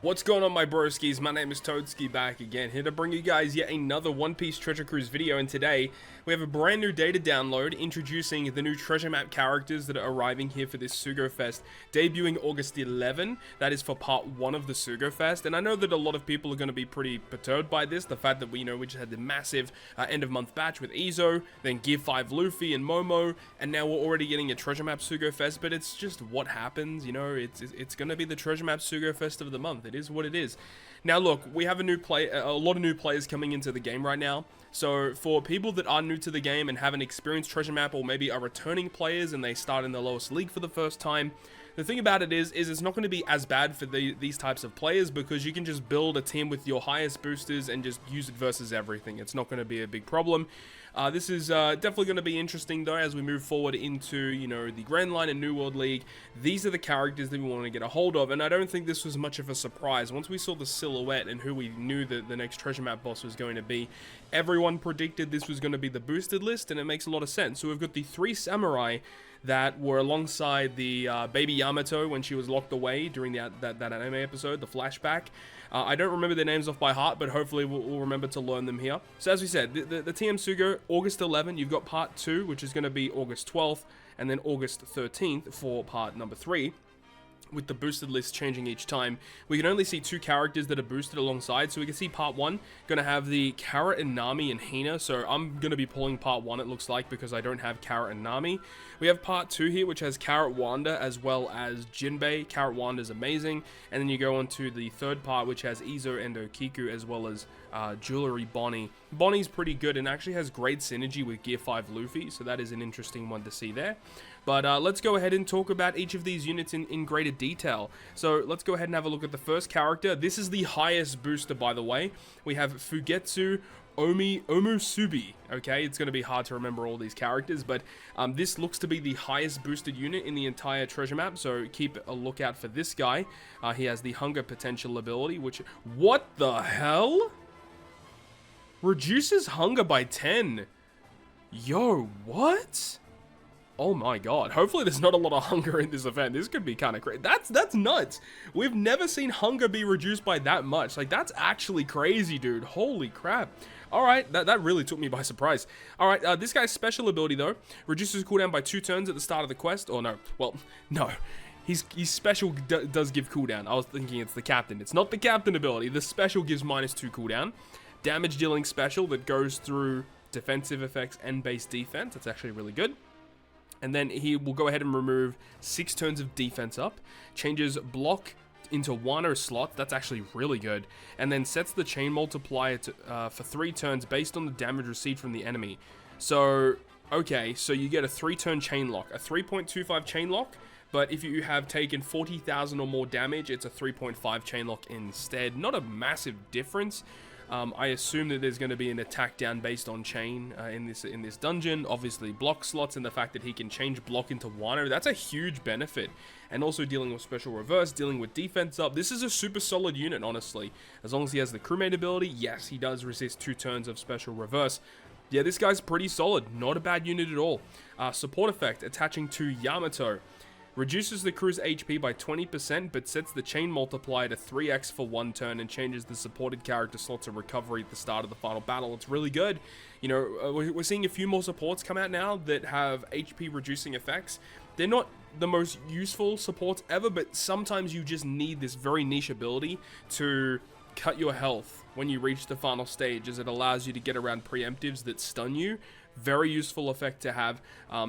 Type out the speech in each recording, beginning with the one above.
What's going on, my broskiis? My name is Toadskii, back again, here to bring you guys yet another One Piece Treasure Cruise video, and today we have a brand new data download introducing the new treasure map characters that are arriving here for this Sugo Fest, debuting August 11. That is for part 1 of the Sugo Fest, and I know that a lot of people are going to be pretty perturbed by this, the fact that we just had the massive end of month batch with Izo, then Gear 5 Luffy and Momo, and now we're already getting a treasure map Sugo Fest, but it's just what happens, it's going to be the treasure map Sugo Fest of the month. It is what it is. Now look, we have a lot of new players coming into the game right now. So for people that are new to the game and haven't experienced treasure map, or maybe are returning players and they start in the lowest league for the first time, the thing about it is it's not going to be as bad for these types of players, because you can just build a team with your highest boosters and just use it versus everything. It's not going to be a big problem. This is definitely going to be interesting though as we move forward into, the Grand Line and New World League. These are the characters that we want to get a hold of, and I don't think this was much of a surprise. Once we saw the silhouette and who we knew that the next treasure map boss was going to be, everyone predicted this was going to be the boosted list, and it makes a lot of sense. So we've got the 3 samurai that were alongside the baby Yamato when she was locked away during that anime episode, the flashback. I don't remember their names off by heart, but hopefully we'll remember to learn them here. So as we said, the TM Sugo, August 11, you've got part 2, which is going to be August 12th, and then August 13th for part number 3. With the boosted list changing each time. We can only see 2 characters that are boosted alongside, so we can see part 1 gonna have the Carrot and Nami and Hina. So I'm gonna be pulling part 1, it looks like, because I don't have Carrot and Nami. We have part 2 here, which has Carrot Wanda as well as Jinbei. Carrot Wanda is amazing, and then you go on to the 3rd part, which has Izo and Okiku as well as Jewelry Bonnie. Bonnie's pretty good and actually has great synergy with Gear 5 Luffy, so that is an interesting one to see there. But let's go ahead and talk about each of these units in greater detail. So let's go ahead and have a look at the first character. This is the highest booster, by the way. We have Fugetsu Omusubi. Okay, it's going to be hard to remember all these characters, but this looks to be the highest boosted unit in the entire treasure map, so keep a lookout for this guy. He has the hunger potential ability, which... What the hell? Reduces hunger by 10. Yo, what? Oh my god. Hopefully there's not a lot of hunger in this event. This could be kind of crazy. That's nuts. We've never seen hunger be reduced by that much. Like, that's actually crazy, dude. Holy crap. Alright, that really took me by surprise. Alright, this guy's special ability, though, reduces cooldown by 2 turns at the start of the quest. Or no. Well, no. His special does give cooldown. I was thinking it's the captain. It's not the captain ability. The special gives -2 cooldown. Damage dealing special that goes through defensive effects and base defense. That's actually really good. And then he will go ahead and remove 6 turns of defense up, changes block into Wano slot, that's actually really good, and then sets the chain multiplier to, for 3 turns based on the damage received from the enemy. So, okay, so you get a 3-turn chain lock, a 3.25 chain lock, but if you have taken 40,000 or more damage, it's a 3.5 chain lock instead. Not a massive difference. I assume that there's going to be an attack down based on chain in this dungeon. Obviously, block slots and the fact that he can change block into Wano, that's a huge benefit. And also dealing with special reverse, dealing with defense up. This is a super solid unit, honestly. As long as he has the crewmate ability, yes, he does resist 2 turns of special reverse. Yeah, this guy's pretty solid. Not a bad unit at all. Support effect, attaching to Yamato. Reduces the crew's HP by 20%, but sets the chain multiplier to 3x for 1 turn and changes the supported character slot to recovery at the start of the final battle. It's really good. We're seeing a few more supports come out now that have HP reducing effects. They're not the most useful supports ever, but sometimes you just need this very niche ability to cut your health when you reach the final stage, as it allows you to get around preemptives that stun you. Very useful effect to have,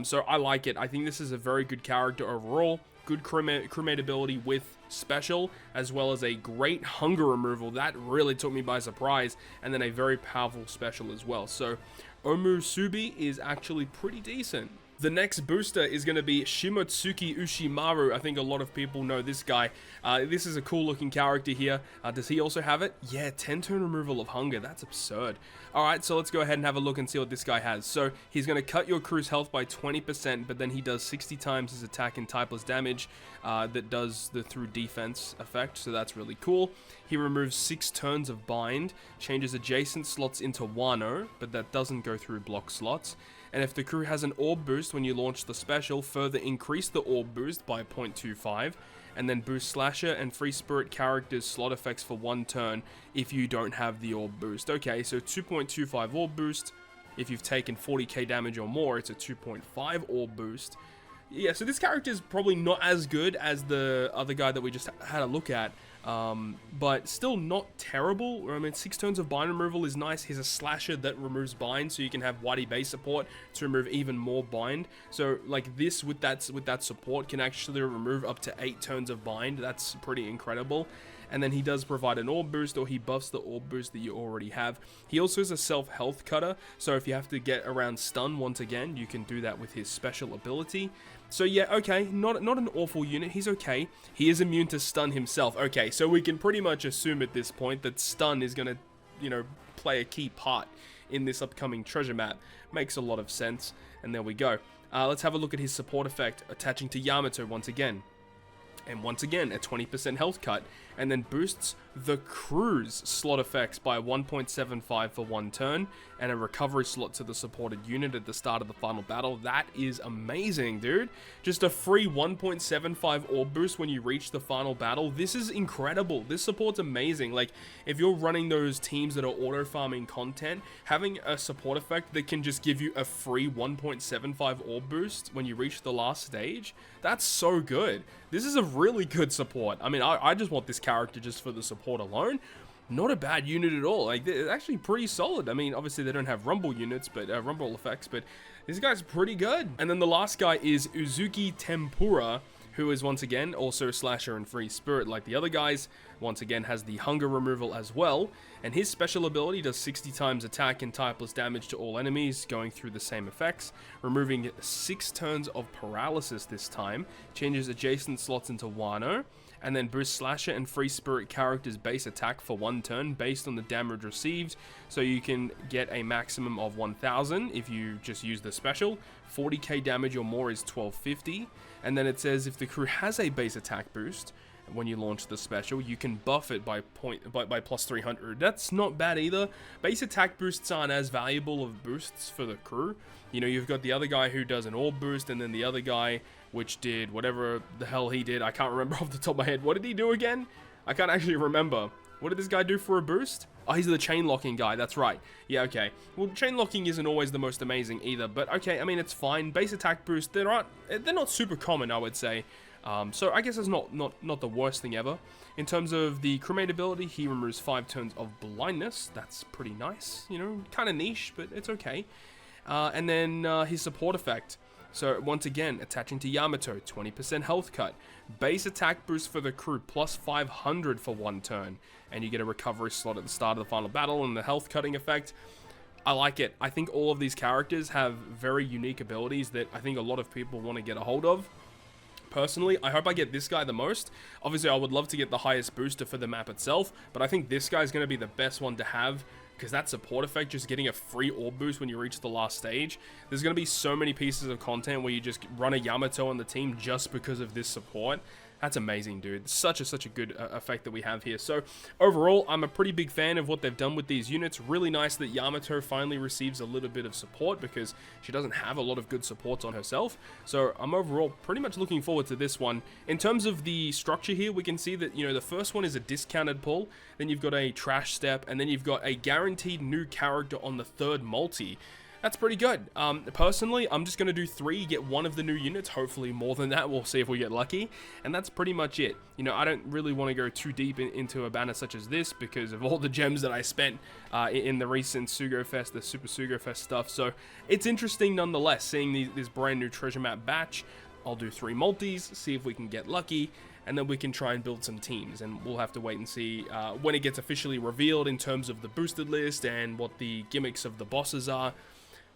so I like it. I think this is a very good character overall. Good crewmate ability with special, as well as a great hunger removal. That really took me by surprise, and then a very powerful special as well. So Omusubi is actually pretty decent. The next booster is going to be Shimotsuki Ushimaru. I think a lot of people know this guy. This is a cool looking character here. Does he also have it? Yeah, 10-turn removal of hunger. That's absurd. Alright, so let's go ahead and have a look and see what this guy has. So he's going to cut your crew's health by 20%, but then he does 60 times his attack and typeless damage that does the through defense effect. So that's really cool. He removes 6 turns of bind, changes adjacent slots into Wano, but that doesn't go through block slots. And if the crew has an orb boost when you launch the special, further increase the orb boost by 0.25. and then boost Slasher and Free Spirit characters slot effects for 1 turn if you don't have the orb boost. Okay, so 2.25 orb boost. If you've taken 40k damage or more, it's a 2.5 orb boost. Yeah, so this character is probably not as good as the other guy that we just had a look at, but still not terrible. I mean, 6 turns of bind removal is nice. He's a slasher that removes bind, so you can have Whitey base support to remove even more bind. So like this with that support can actually remove up to 8 turns of bind. That's pretty incredible. And then he does provide an orb boost, or he buffs the orb boost that you already have. He also is a self-health cutter, so if you have to get around stun once again, you can do that with his special ability. So yeah, okay, not an awful unit. He's okay. He is immune to stun himself. Okay, so we can pretty much assume at this point that stun is going to, play a key part in this upcoming treasure map. Makes a lot of sense. And there we go. Let's have a look at his support effect, attaching to Yamato once again. And once again, a 20% health cut, and then boosts the crew's slot effects by 1.75 for 1 turn, and a recovery slot to the supported unit at the start of the final battle. That is amazing, dude. Just a free 1.75 orb boost when you reach the final battle. This is incredible. This support's amazing. Like, if you're running those teams that are auto-farming content, having a support effect that can just give you a free 1.75 orb boost when you reach the last stage, that's so good. This is a really good support. I mean, I just want this character just for the support alone. Not a bad unit at all. Like, it's actually pretty solid. I mean, obviously they don't have rumble units, but rumble effects, but this guy's pretty good. And then the last guy is Uzuki Tempura, who is once again also slasher and free spirit like the other guys. Once again has the hunger removal as well, and his special ability does 60 times attack and typeless damage to all enemies, going through the same effects, removing 6 turns of paralysis this time, changes adjacent slots into Wano, and then boosts slasher and free spirit characters base attack for 1 turn based on the damage received, so you can get a maximum of 1000 if you just use the special. 40k damage or more is 1250, and then it says if the crew has a base attack boost when you launch the special, you can buff it by plus 300. That's not bad either. Base attack boosts aren't as valuable of boosts for the crew. You know, you've got the other guy who does an orb boost, and then the other guy which did whatever the hell he did. I can't remember off the top of my head. What did he do again? I can't actually remember. What did this guy do for a boost? Oh, he's the chain locking guy. That's right. Yeah, okay. Well, chain locking isn't always the most amazing either, but okay, I mean, it's fine. Base attack boost, they're not super common, I would say. So I guess it's not the worst thing ever. In terms of the crewmate ability, he removes 5 turns of blindness. That's pretty nice. You know, kind of niche, but it's okay. And then his support effect. So once again, attaching to Yamato, 20% health cut. Base attack boost for the crew, plus 500 for 1 turn. And you get a recovery slot at the start of the final battle, and the health cutting effect. I like it. I think all of these characters have very unique abilities that I think a lot of people want to get a hold of. Personally, I hope I get this guy the most. Obviously, I would love to get the highest booster for the map itself, but I think this guy is going to be the best one to have, because that support effect, just getting a free orb boost when you reach the last stage. There's going to be so many pieces of content where you just run a Yamato on the team just because of this support. That's amazing, dude. Such a good effect that we have here. So overall, I'm a pretty big fan of what they've done with these units. Really nice that Yamato finally receives a little bit of support, because she doesn't have a lot of good supports on herself. So I'm overall pretty much looking forward to this one. In terms of the structure here, we can see that, you know, the first one is a discounted pull, then you've got a trash step, and then you've got a guaranteed new character on the 3rd multi. That's pretty good. Personally, I'm just going to do 3, get 1 of the new units, hopefully more than that. We'll see if we get lucky. And that's pretty much it. You know, I don't really want to go too deep into a banner such as this because of all the gems that I spent in the recent Sugo Fest, the Super Sugo Fest stuff. So it's interesting nonetheless, seeing this brand new treasure map batch. I'll do 3 multis, see if we can get lucky, and then we can try and build some teams, and we'll have to wait and see when it gets officially revealed in terms of the boosted list and what the gimmicks of the bosses are.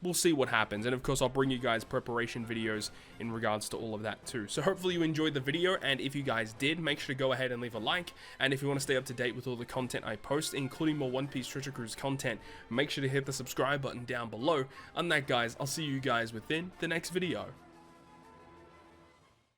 We'll see what happens, and of course I'll bring you guys preparation videos in regards to all of that too. So hopefully you enjoyed the video, and if you guys did, make sure to go ahead and leave a like, and if you want to stay up to date with all the content I post, including more One Piece Treasure Cruise content, make sure to hit the subscribe button down below. On that, guys, I'll see you guys within the next video.